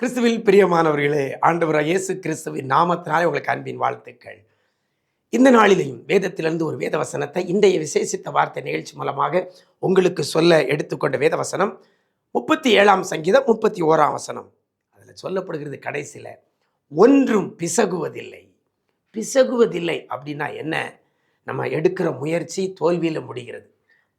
கிறிஸ்துவில் பிரியமானவர்களே, ஆண்டவராகிய இயேசு கிறிஸ்துவின் நாமத்தினாலே உங்களுக்கு அன்பின் வாழ்த்துக்கள். இந்த நாளிலேயும் வேதத்திலிருந்து ஒரு வேத வசனத்தை இன்றைய விசேஷித்த வார்த்தை நிகழ்ச்சி மூலமாக உங்களுக்கு சொல்ல எடுத்துக்கொண்ட வேத வசனம் 37ஆம் சங்கீதம் 31ஆம் வசனம். அதில் சொல்லப்படுகிறது கடைசியில் ஒன்றும் பிசகுவதில்லை. பிசகுவதில்லை அப்படின்னா என்ன? நம்ம எடுக்கிற முயற்சி தோல்வியில் முடிகிறது,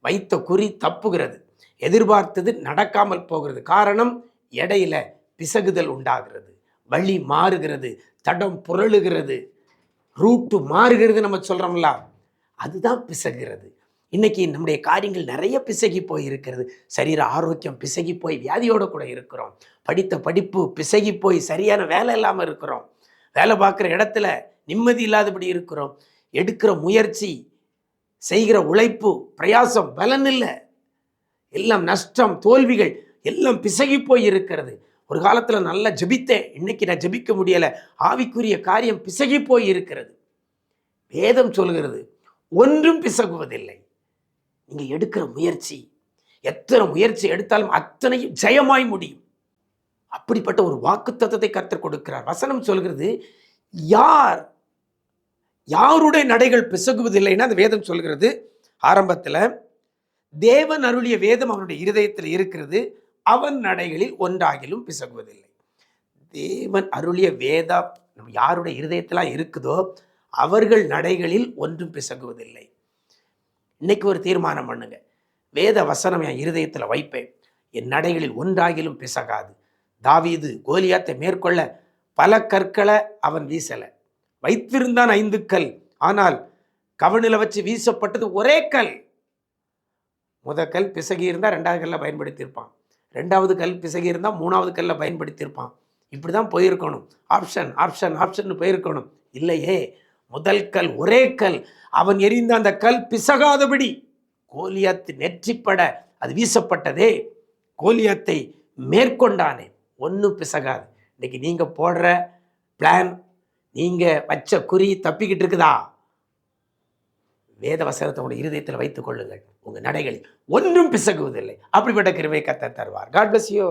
வைத்த குறி தப்புகிறது, எதிர்பார்த்தது நடக்காமல் போகிறது. காரணம், இடையில பிசகுதல் உண்டாகிறது, வழி மாறுகிறது, தடம் புரளுகிறது, ரூட்டு மாறுகிறது. நம்ம சொல்கிறோம்ல, அதுதான் பிசகுகிறது. இன்னைக்கு நம்முடைய காரியங்கள் நிறைய பிசகி போய் இருக்கிறது. சரீர ஆரோக்கியம் பிசகி போய் வியாதியோடு கூட இருக்கிறோம். படித்த படிப்பு பிசகி போய் சரியான வேலை இல்லாமல் இருக்கிறோம். வேலை பார்க்குற இடத்துல நிம்மதி இல்லாதபடி இருக்கிறோம். எடுக்கிற முயற்சி, செய்கிற உழைப்பு, பிரயாசம் பலன் இல்லை, எல்லாம் நஷ்டம், தோல்விகள் எல்லாம் பிசகி போய் இருக்கிறது. ஒரு காலத்தில் நல்லா ஜெபித்தேன், இன்னைக்கு நான் ஜெபிக்க முடியலை. ஆவிக்குரிய காரியம் பிசகி போய் இருக்கிறது. வேதம் சொல்கிறது ஒன்றும் பிசகுவதில்லை. நீங்கள் எடுக்கிற முயற்சி, எத்தனை முயற்சி எடுத்தாலும் அத்தனையும் ஜெயமாய் முடியும். அப்படிப்பட்ட ஒரு வாக்குத்தத்தத்தை கர்த்தர் கொடுக்கிறார். வசனம் சொல்கிறது, யாருடைய நடைகள் பிசகுவதில்லைன்னா அந்த வேதம் சொல்கிறது, ஆரம்பத்தில் தேவன் அருளிய வேதம் அவனுடைய இருதயத்தில் இருக்கிறது, அவன் நடைகளில் ஒன்றாகிலும் பிசகுவதில்லை. தேவன் அருளிய வேதம் நம்ம யாருடைய இருதயத்திலாம் இருக்குதோ அவர்கள் நடைகளில் ஒன்றும் பிசகுவதில்லை. இன்னைக்கு ஒரு தீர்மானம் பண்ணுங்க, வேத வசனம் என் இருதயத்தில் வைப்பேன், என் நடைகளில் ஒன்றாகிலும் பிசகாது. தாவீது கோலியாத்தை மேற்கொள்ள பல கற்களை அவன் வீசலை, வைத்திருந்தான் 5 கல், ஆனால் கவனில வச்சு வீசப்பட்டது ஒரே கல். முதல் கல் பிசகி இருந்தால் 2வது கல்லை பயன்படுத்தியிருப்பான், 2வது கல் பிசகி இருந்தால் 3வது கல்லை பயன்படுத்தியிருப்பான். இப்படி தான் போயிருக்கணும், ஆப்ஷன் போயிருக்கணும். இல்லையே, முதல் கல் ஒரே கல், அவன் எரிந்த அந்த கல் பிசகாதபடி கோலியாத்து நெற்றிப்பட அது வீசப்பட்டதே, கோலியாத்தை மேற்கொண்டானே, ஒன்றும் பிசகாது. இன்னைக்கு நீங்கள் போடுற பிளான், நீங்கள் வச்ச குறி தப்பிக்கிட்டு இருக்குதா? வேத வசனத்தை உங்களுடைய இருதயத்தில் வைத்துக் கொள்ளுங்கள், உங்கள் நடைகளில் ஒன்றும் பிசகுவதில்லை. அப்படிப்பட்ட கிருபையை கர்த்தர் தருவார். God bless you.